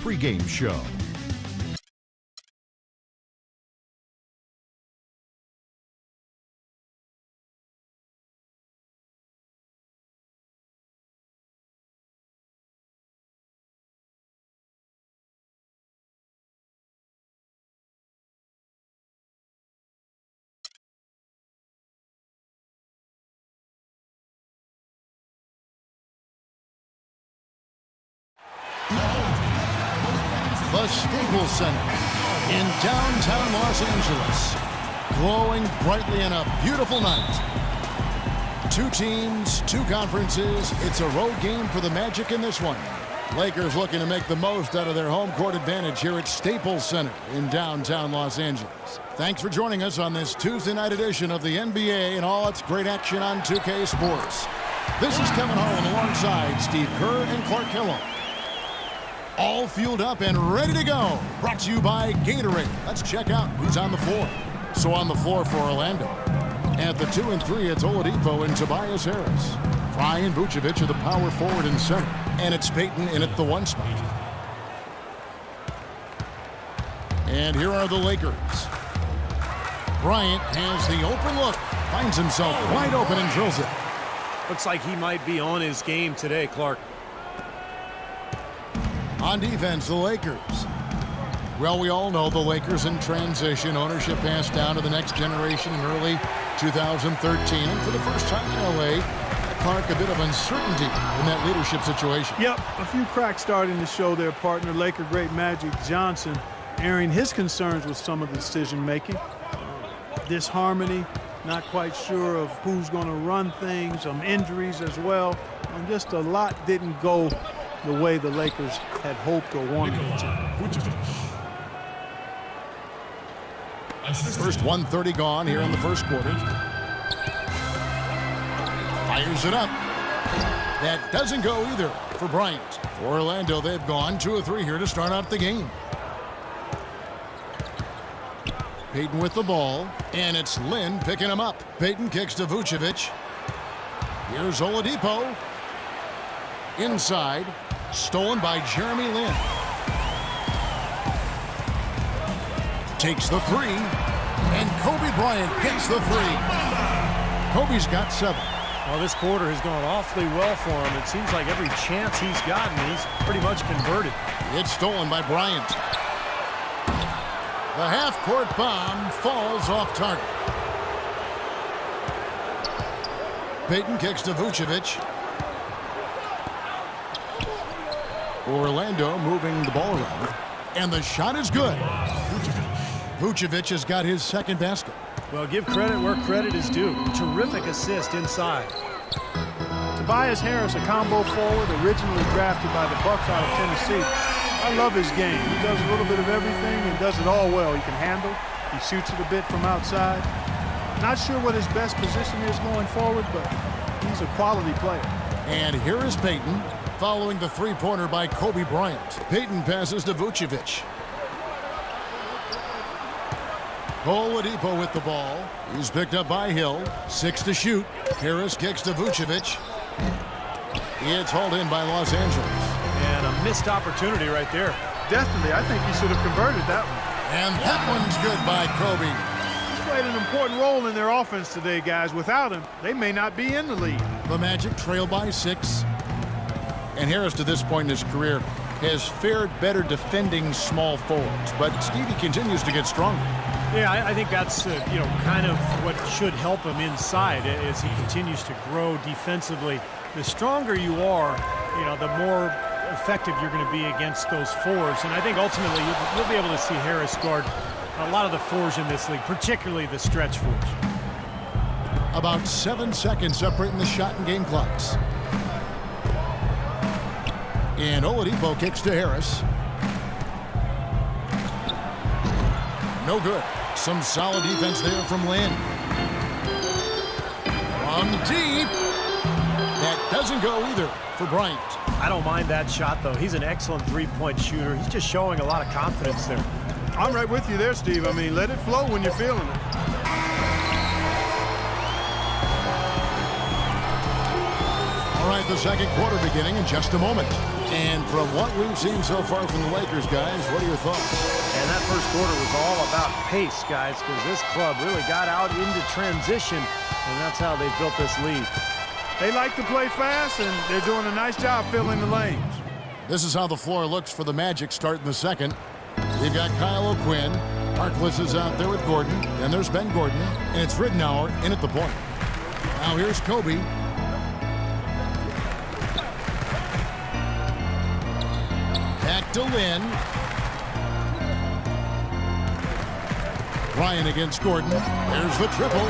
pregame show. The Staples Center in downtown Los Angeles, glowing brightly in a beautiful night. Two teams, two conferences. It's a road game for the Magic in this one. Lakers looking to make the most out of their home court advantage here at Staples Center in downtown Los Angeles. Thanks for joining us on this Tuesday night edition of the NBA and all its great action on 2K Sports. This is Kevin Harlan alongside Steve Kerr and Clark Kellogg. All fueled up and ready to go. Brought to you by Gatorade. Let's check out who's on the floor. So on the floor for Orlando. At the 2 and 3, it's Oladipo and Tobias Harris. Brian Vucevic are the power forward and center. And it's Payton in at the 1 spot. And here are the Lakers. Bryant has the open look. Finds himself wide open and drills it. Looks like he might be on his game today, Clark. On defense, the Lakers. Well, we all know the Lakers in transition. Ownership passed down to the next generation in early 2013. And for the first time in LA, Clark, a bit of uncertainty in that leadership situation. Yep, a few cracks starting to show their partner, Laker great Magic Johnson, airing his concerns with some of the decision-making. Disharmony, not quite sure of who's going to run things, some injuries as well. And just a lot didn't go the way the Lakers had hoped or wanted it to. First 1:30 gone here in the first quarter. Fires it up. That doesn't go either for Bryant. For Orlando, they've gone 2 of 3 here to start out the game. Payton with the ball, and it's Lin picking him up. Payton kicks to Vucevic. Here's Oladipo. Inside, stolen by Jeremy Lin. Takes the 3, and Kobe Bryant gets the 3. Kobe's got 7. Well, this quarter has gone awfully well for him. It seems like every chance he's gotten, he's pretty much converted. It's stolen by Bryant. The half-court bomb falls off target. Payton kicks to Vucevic. Orlando moving the ball around, and the shot is good. Vucevic has got his second basket. Well, give credit where credit is due. Terrific assist inside. Tobias Harris, a combo forward, originally drafted by the Bucks out of Tennessee. I love his game. He does a little bit of everything and does it all well. He can handle. He shoots it a bit from outside. Not sure what his best position is going forward, but he's a quality player. And here is Payton, following the three-pointer by Kobe Bryant. Payton passes to Vucevic. Oladipo with the ball. He's picked up by Hill. 6 to shoot. Harris kicks to Vucevic. It's hauled in by Los Angeles. And a missed opportunity right there. Definitely. I think he should have converted that one. And that one's good by Kobe. He's played an important role in their offense today, guys. Without him, they may not be in the lead. The Magic trail by 6. And Harris, to this point in his career, has fared better defending small forwards. But Stevie continues to get stronger. Yeah, I think that's kind of what should help him inside as he continues to grow defensively. The stronger you are, the more effective you're going to be against those fours. And I think ultimately you'll be able to see Harris guard a lot of the fours in this league, particularly the stretch fours. About 7 seconds separating the shot and game clocks. And Oladipo kicks to Harris. No good. Some solid defense there from Lin. From deep. That doesn't go either for Bryant. I don't mind that shot, though. He's an excellent three-point shooter. He's just showing a lot of confidence there. I'm right with you there, Steve. I mean, let it flow when you're feeling it. All right, the second quarter beginning in just a moment. And from what we've seen so far from the Lakers, guys, what are your thoughts? And that first quarter was all about pace, guys, because this club really got out into transition, and that's how they built this lead. They like to play fast, and they're doing a nice job filling the lanes. This is how the floor looks for the Magic starting the second. We've got Kyle O'Quinn. Harkless is out there with Gordon. Then there's Ben Gordon, and it's Ridnour in at the point. Now here's Kobe. Back to Lynn. Bryant against Gordon. There's the triple.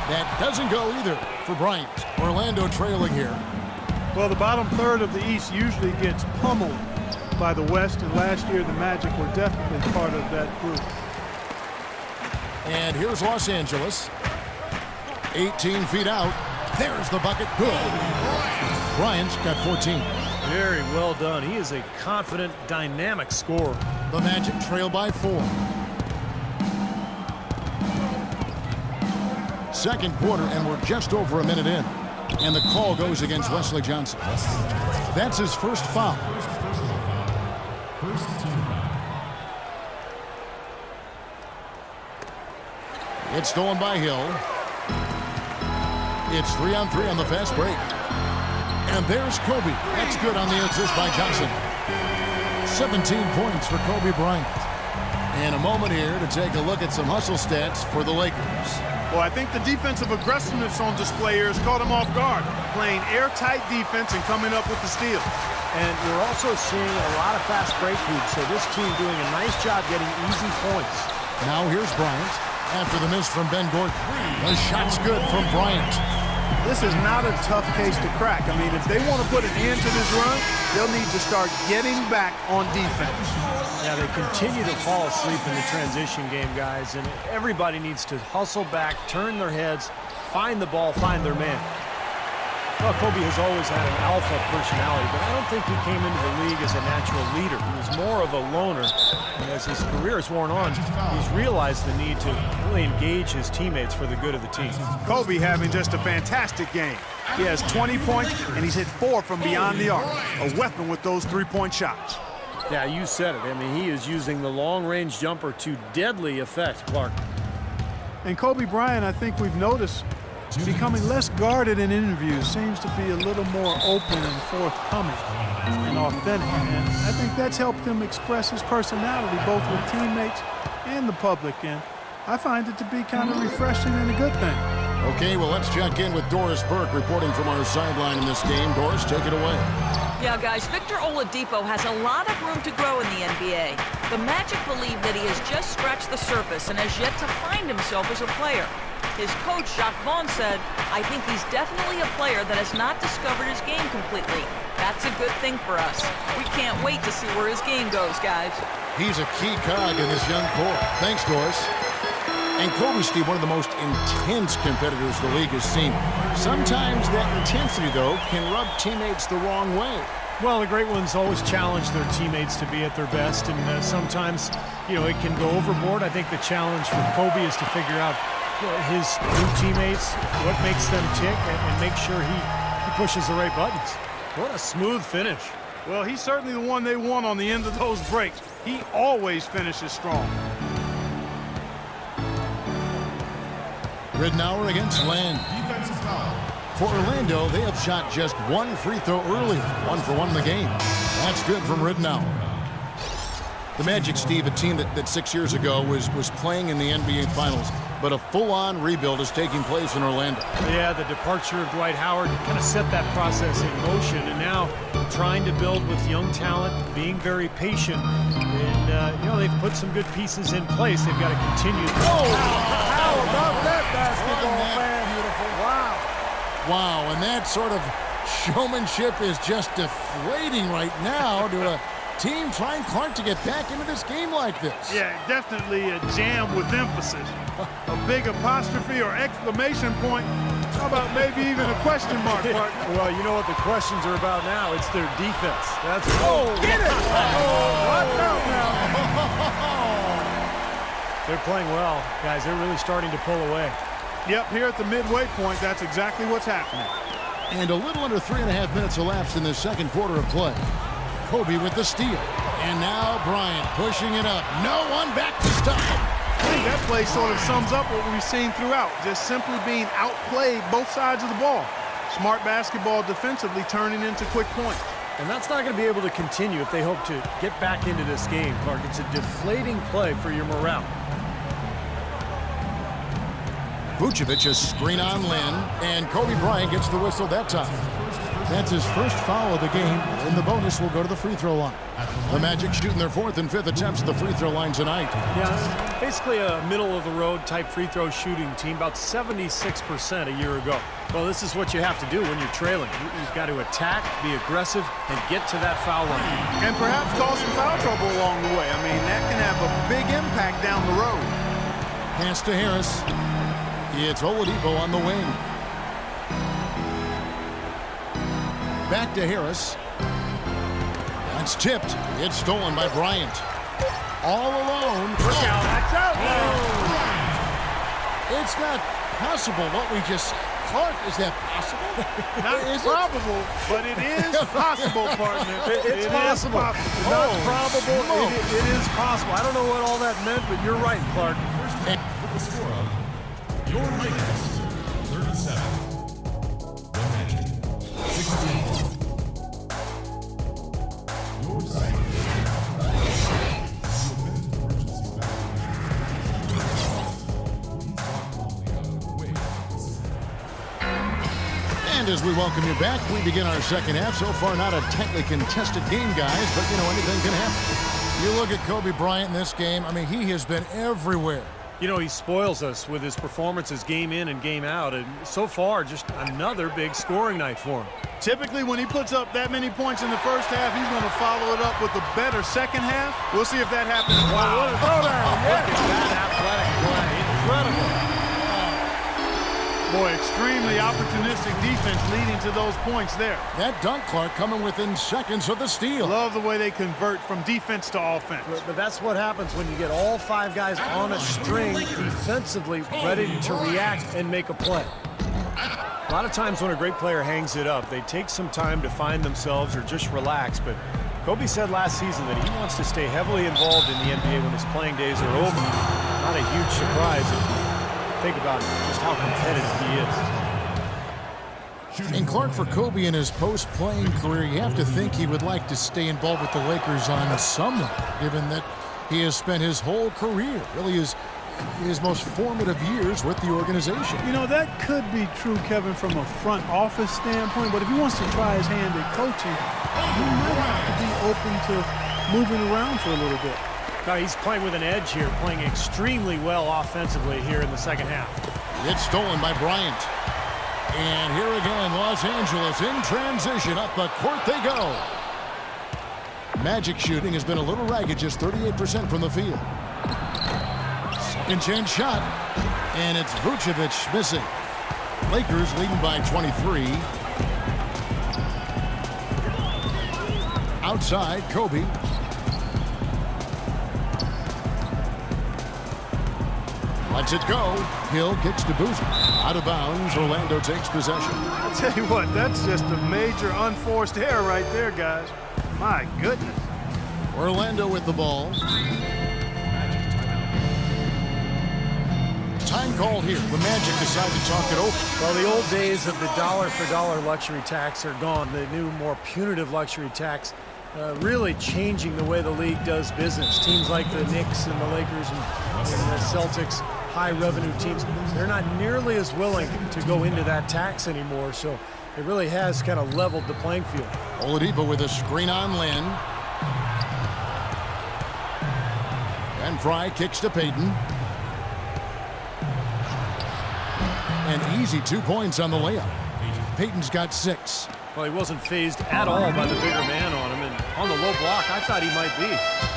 That doesn't go either for Bryant. Orlando trailing here. Well, the bottom third of the East usually gets pummeled by the West, and last year the Magic were definitely part of that group. And here's Los Angeles. 18 feet out. There's the bucket. Good. Bryant's got 14. Very well done. He is a confident, dynamic scorer. The Magic trail by 4. Second quarter, and we're just over a minute in. And the call goes against Wesley Johnson. That's his first foul. It's stolen by Hill. It's 3-on-3 on the fast break. And there's Kobe. That's good on the assist by Johnson. 17 points for Kobe Bryant. And a moment here to take a look at some hustle stats for the Lakers. Well, I think the defensive aggressiveness on display here has caught him off guard, playing airtight defense and coming up with the steal. And we're also seeing a lot of fast break moves, so this team doing a nice job getting easy points. Now here's Bryant after the miss from Ben Gordon. The shot's good from Bryant. This is not a tough case to crack. I mean, if they want to put an end to this run, they'll need to start getting back on defense. Yeah, they continue to fall asleep in the transition game, guys, and everybody needs to hustle back, turn their heads, find the ball, find their man. Well, Kobe has always had an alpha personality, but I don't think he came into the league as a natural leader. He was more of a loner, and as his career has worn on, he's realized the need to really engage his teammates for the good of the team. Kobe having just a fantastic game. He has 20 points, and he's hit 4 from beyond the arc. A weapon with those three-point shots. Yeah, you said it. I mean, he is using the long-range jumper to deadly effect, Clark. And Kobe Bryant, I think we've noticed, becoming less guarded in interviews, seems to be a little more open and forthcoming and authentic. And I think that's helped him express his personality both with teammates and the public. And I find it to be kind of refreshing and a good thing. Okay, well, let's check in with Doris Burke reporting from our sideline in this game. Doris, take it away. Yeah, guys, Victor Oladipo has a lot of room to grow in the NBA. The Magic believe that he has just scratched the surface and has yet to find himself as a player. His coach, Jacques Vaughn, said, "I think he's definitely a player that has not discovered his game completely. That's a good thing for us. We can't wait to see where his game goes, guys." He's a key cog in this young core. Thanks, Doris. And Kobe, Steve, one of the most intense competitors the league has seen. Sometimes that intensity, though, can rub teammates the wrong way. Well, the great ones always challenge their teammates to be at their best, and sometimes, it can go overboard. I think the challenge for Kobe is to figure out his new teammates, what makes them tick, and make sure he pushes the right buttons. What a smooth finish. Well, he's certainly the one they want on the end of those breaks. He always finishes strong. Ridnour against Land. For Orlando, they have shot just one free throw earlier. 1 for 1 in the game. That's good from Ridnour. The Magic, Steve, a team that 6 years ago was playing in the NBA Finals, but a full-on rebuild is taking place in Orlando. Yeah, the departure of Dwight Howard kind of set that process in motion, and now trying to build with young talent, being very patient, and they've put some good pieces in place. They've got to continue. How about that basketball, man? Beautiful. Wow, and that sort of showmanship is just deflating right now to a team trying, Clark, to get back into this game like this. Yeah, definitely a jam with emphasis. A big apostrophe or exclamation point. How about maybe even a question mark, Clark? Well, you know what the questions are about now? It's their defense. That's Get it! Watch out now. They're playing well, guys. They're really starting to pull away. Yep, here at the midway point, that's exactly what's happening. And a little under 3.5 minutes elapsed in the second quarter of play. Kobe with the steal. And now Bryant pushing it up. No one back to stop him. I think that play sort of sums up what we've seen throughout. Just simply being outplayed both sides of the ball. Smart basketball defensively turning into quick points. And that's not going to be able to continue if they hope to get back into this game, Clark. It's a deflating play for your morale. Vucevic, a screen on Lynn, and Kobe Bryant gets the whistle that time. That's his first foul of the game, and the bonus will go to the free throw line. The Magic shooting their 4th and 5th attempts at the free throw line tonight. Yeah, basically a middle-of-the-road type free throw shooting team, about 76% a year ago. Well, this is what you have to do when you're trailing. You've got to attack, be aggressive, and get to that foul line. And perhaps cause some foul trouble along the way. I mean, that can have a big impact down the road. Pass to Harris. It's Oladipo on the wing. Back to Harris. That's tipped. It's stolen by Bryant. All alone. Look out. That's out. It's not possible what we just said. Clark, is that possible? Not probable, but it is possible, partner. It's possible. Not probable. It is possible. I don't know what all that meant, but you're right, Clark. With the score of your Lakers 37, the Magic 16. Your side. And as we welcome you back, we begin our second half. So far, not a tightly contested game, guys, but, you know, anything can happen. You look at Kobe Bryant in this game, I mean, he has been everywhere. You know, he spoils us with his performances game in and game out, and so far, just another big scoring night for him. Typically, when he puts up that many points in the first half, he's going to follow it up with a better second half. We'll see if that happens. Wow, what a throwdown. Look at that athletic play. Incredible. Boy, extremely opportunistic defense leading to those points there. That dunk, Clark, coming within seconds of the steal. Love the way they convert from defense to offense. But that's what happens when you get all 5 guys on a string defensively ready to react and make a play. A lot of times when a great player hangs it up, they take some time to find themselves or just relax. But Kobe said last season that he wants to stay heavily involved in the NBA when his playing days are over. Not a huge surprise if you think about just how competitive he is. And Clark, for Kobe in his post-playing career, you have to think he would like to stay involved with the Lakers on some level, given that he has spent his whole career, really his most formative years with the organization. You know, that could be true, Kevin, from a front office standpoint, but if he wants to try his hand at coaching, he might have to be open to moving around for a little bit. Now he's playing with an edge here, playing extremely well offensively here in the second half. It's stolen by Bryant. And here again, Los Angeles in transition. Up the court they go. Magic shooting has been a little ragged, just 38% from the field. Second chance shot. And it's Vucevic missing. Lakers leading by 23. Outside, Kobe. Lets it go. Hill kicks to Boozer. Out of bounds. Orlando takes possession. I'll tell you what, that's just a major unforced error right there, guys. My goodness. Orlando with the ball. Time called here. The Magic decide to talk it over. Well, the old days of the dollar-for-dollar luxury tax are gone. The new, more punitive luxury tax really changing the way the league does business. Teams like the Knicks and the Lakers and the Celtics, high-revenue teams, they're not nearly as willing to go into that tax anymore, so it really has kind of leveled the playing field. Oladipo with a screen on Lynn. And Fry kicks to Payton. And easy 2 points on the layup. Payton's got 6. Well, he wasn't phased at all by the bigger man on him, and on the low block, I thought he might be.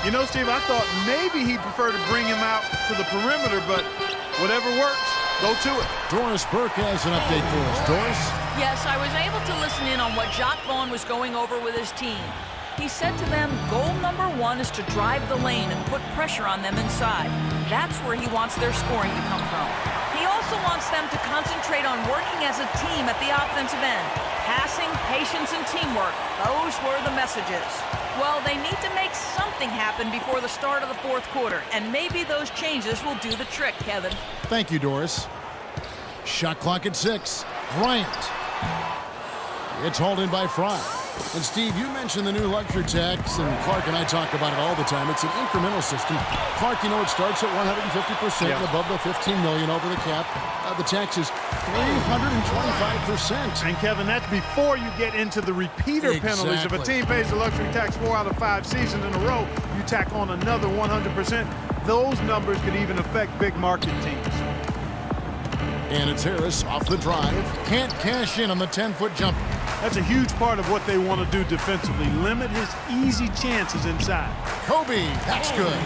You know, Steve, I thought maybe he'd prefer to bring him out to the perimeter, but whatever works, go to it. Doris Burke has an update for us. Doris? Yes, I was able to listen in on what Jacques Vaughn was going over with his team. He said to them, goal number 1 is to drive the lane and put pressure on them inside. That's where he wants their scoring to come from. He also also wants them to concentrate on working as a team at the offensive end. Passing, patience, and teamwork. Those were the messages. Well, they need to make something happen before the start of the fourth quarter, and maybe those changes will do the trick, Kevin. Thank you, Doris. Shot clock at 6. Bryant. It's hauled in by Fry. And Steve, you mentioned the new luxury tax, and Clark and I talk about it all the time. It's an incremental system. Clark, you know, it starts at 150% above the $15 million over the cap. The tax is 325%. And Kevin, that's before you get into the repeater penalties. If a team pays the luxury tax 4 out of 5 seasons in a row, you tack on another 100%. Those numbers could even affect big market teams. And it's Harris off the drive. Can't cash in on the 10-foot jumper. That's a huge part of what they want to do defensively. Limit his easy chances inside. Kobe, that's good.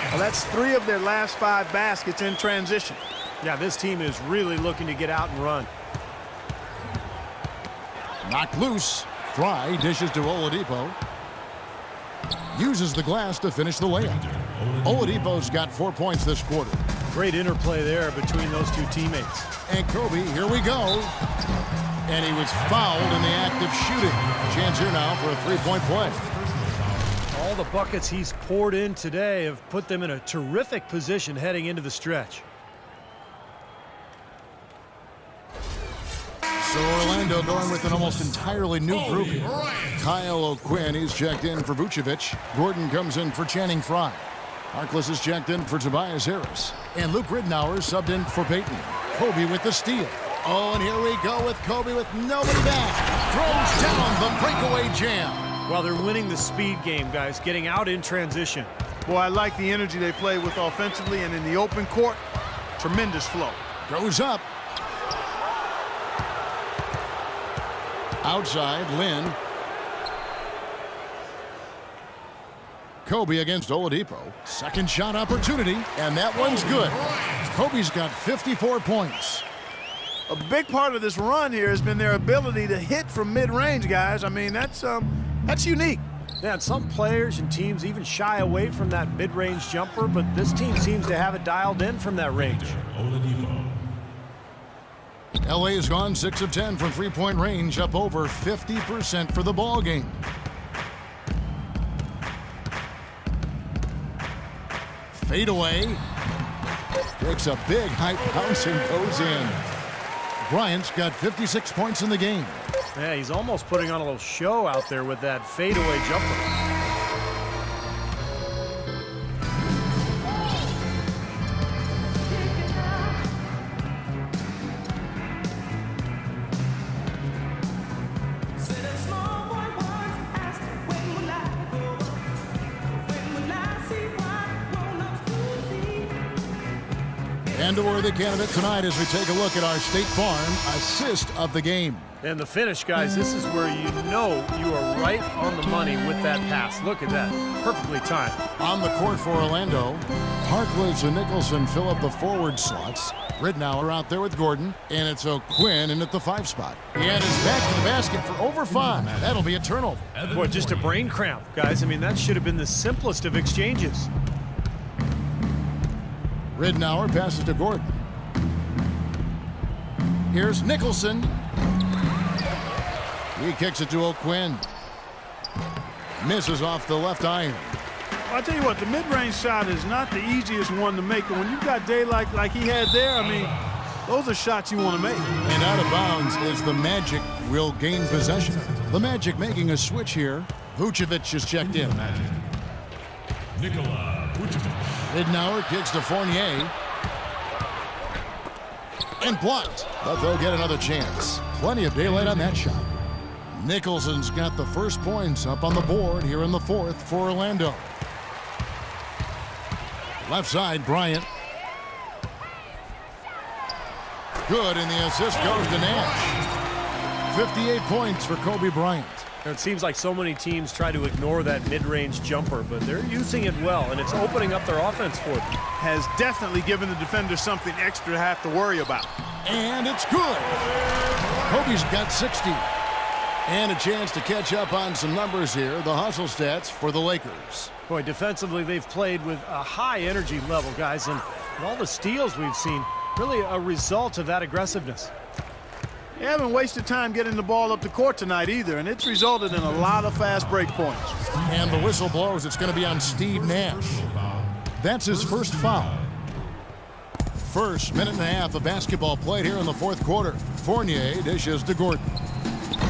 Well, that's 3 of their last 5 baskets in transition. Yeah, this team is really looking to get out and run. Knocked loose. Fry dishes to Oladipo. Uses the glass to finish the layup. Oladipo's got 4 points this quarter. Great interplay there between those two teammates. And Kobe, here we go. And he was fouled in the act of shooting. Chance here now for a 3-point play. All the buckets he's poured in today have put them in a terrific position heading into the stretch. So Orlando going with an almost entirely new group here. Kyle O'Quinn, he's checked in for Vucevic. Gordon comes in for Channing Frye. Harkless is checked in for Tobias Harris. And Luke Ridnour subbed in for Peyton. Kobe with the steal. Oh, and here we go with Kobe with nobody back. Throws down the breakaway jam. Well, they're winning the speed game, guys, getting out in transition. Boy, I like the energy they play with offensively, and in the open court, tremendous flow. Goes up. Outside, Lynn. Kobe against Oladipo. Second shot opportunity, and that one's good. Kobe's got 54 points. A big part of this run here has been their ability to hit from mid-range, guys. I mean, that's unique. Yeah, and some players and teams even shy away from that mid-range jumper, but this team seems to have it dialed in from that range. LA has gone 6 of 10 from three-point range, up over 50% for the ball game. Fade away. Takes a big height bounce and goes in. Bryant's got 56 points in the game. Yeah, he's almost putting on a little show out there with that fadeaway jumper. And a worthy candidate tonight as we take a look at our State Farm assist of the game. And the finish, guys, this is where you know you are right on the money with that pass. Look at that. Perfectly timed. On the court for Orlando, Harkless and Nicholson fill up the forward slots. Ridnour out there with Gordon, and it's O'Quinn in at the 5 spot. And is back to the basket for over 5. That'll be a turnover. Boy, just a brain cramp, guys. I mean, that should have been the simplest of exchanges. Ridnour passes to Gordon. Here's Nicholson. He kicks it to O'Quinn. Misses off the left iron. I'll tell you what, the mid-range shot is not the easiest one to make, but when you've got daylight like he had there, I mean, those are shots you want to make. And out of bounds is the Magic will gain possession. The Magic making a switch here. Vucevic is checked in. Nikola Vucevic. Ridnour kicks to Fournier. And blocked. But they'll get another chance. Plenty of daylight on that shot. Nicholson's got the first points up on the board here in the 4th for Orlando. Left side, Bryant. Good, and the assist goes to Nash. 58 points for Kobe Bryant. It seems like so many teams try to ignore that mid-range jumper, but they're using it well, and it's opening up their offense for them. Has definitely given the defender something extra to have to worry about. And it's good. Kobe's got 60. And a chance to catch up on some numbers here. The hustle stats for the Lakers. Boy, defensively, they've played with a high energy level, guys, and with all the steals we've seen, really a result of that aggressiveness. They haven't wasted time getting the ball up the court tonight either, and it's resulted in a lot of fast break points. And the whistle blows. It's going to be on Steve Nash. That's his first foul. First minute and a half of basketball played here in the fourth quarter. Fournier dishes to Gordon.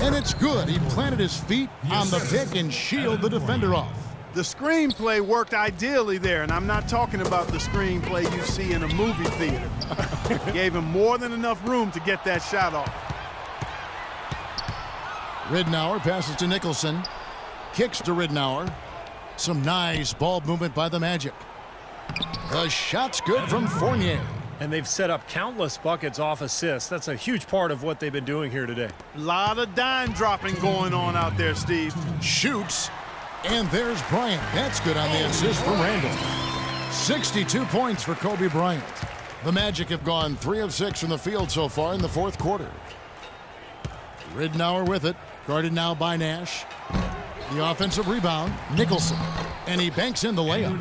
And it's good. He planted his feet on the pick and shielded the defender off. The screenplay worked ideally there, and I'm not talking about the screenplay you see in a movie theater. Gave him more than enough room to get that shot off. Ridnour passes to Nicholson. Kicks to Ridnour. Some nice ball movement by the Magic. The shot's good from Fournier. And they've set up countless buckets off assists. That's a huge part of what they've been doing here today. A lot of dime dropping going on out there, Steve. Shoots. And there's Bryant. That's good on the assist from Randall. 62 points for Kobe Bryant. The Magic have gone 3 of 6 from the field so far in the fourth quarter. Ridnour with it. Guarded now by Nash. The offensive rebound, Nicholson. And he banks in the layup.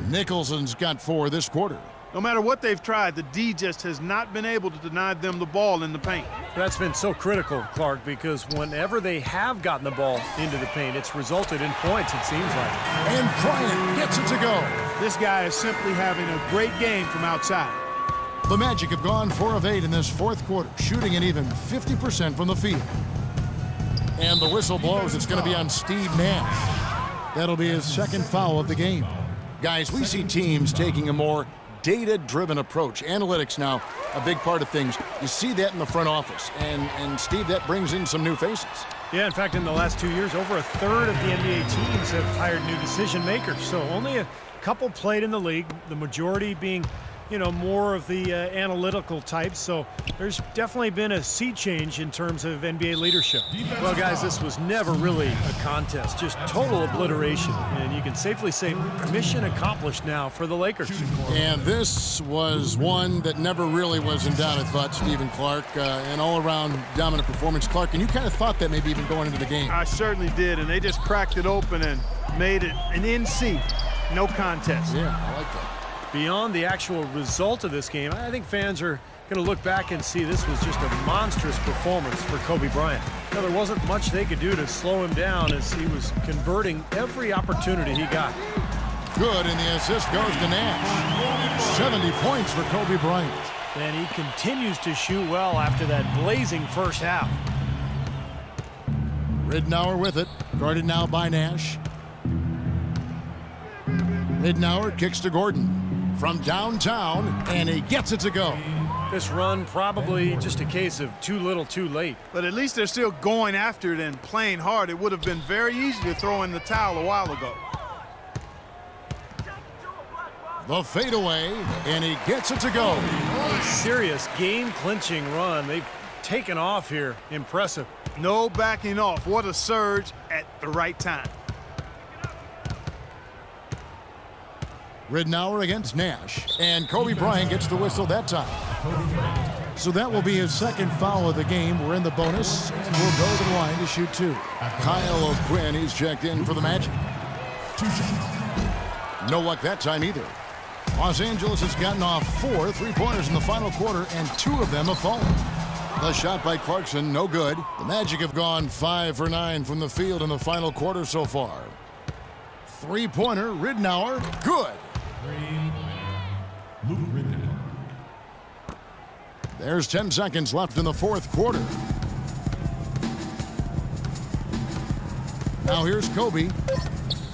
Nicholson's got 4 this quarter. No matter what they've tried, the D just has not been able to deny them the ball in the paint. That's been so critical, Clark, because whenever they have gotten the ball into the paint, it's resulted in points, it seems like. And Bryant gets it to go. This guy is simply having a great game from outside. The Magic have gone 4 of 8 in this fourth quarter, shooting an even 50% from the field. And the whistle blows. It's going to be on Steve Nash. That'll be his second foul of the game. Guys, we see teams taking a more data-driven approach. Analytics now, a big part of things. You see that in the front office. And Steve, that brings in some new faces. Yeah, in fact, in the last 2 years, over a third of the NBA teams have hired new decision makers. So only a couple played in the league, the majority being, more of the analytical types. So there's definitely been a sea change in terms of NBA leadership. Well, guys, this was never really a contest, just total obliteration. And you can safely say mission accomplished now for the Lakers. And this was one that never really was in doubt, I thought, Stephen Clark. An all-around dominant performance. Clark, and you kind of thought that maybe even going into the game. I certainly did, and they just cracked it open and made it an NC. No contest. Yeah, I like that. Beyond the actual result of this game, I think fans are going to look back and see this was just a monstrous performance for Kobe Bryant. Now, there wasn't much they could do to slow him down as he was converting every opportunity he got. Good, and the assist goes to Nash. 70 points for Kobe Bryant. And he continues to shoot well after that blazing first half. Ridnour with it, guarded now by Nash. Ridnour kicks to Gordon from downtown, and he gets it to go. This run probably just a case of too little too late. But at least they're still going after it and playing hard. It would have been very easy to throw in the towel a while ago. The fadeaway, and he gets it to go. A serious game-clinching run. They've taken off here. Impressive. No backing off. What a surge at the right time. Ridnour against Nash, and Kobe Bryant gets the whistle that time. So that will be his second foul of the game. We're in the bonus, and we'll go to the line to shoot 2. Kyle O'Quinn, he's checked in for the Magic. 2 shots. No luck that time either. Los Angeles has gotten off 4 3-pointers in the final quarter, and 2 of them have fallen. The shot by Clarkson, no good. The Magic have gone 5 for 9 from the field in the final quarter so far. 3-pointer, Ridnour, good. There's 10 seconds left in the fourth quarter. Now here's Kobe.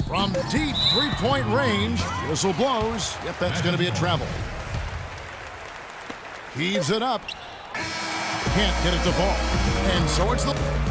From deep 3-point range, whistle blows. Yep, that's going to be a travel. Heaves it up. Can't get it to fall. And so it's the...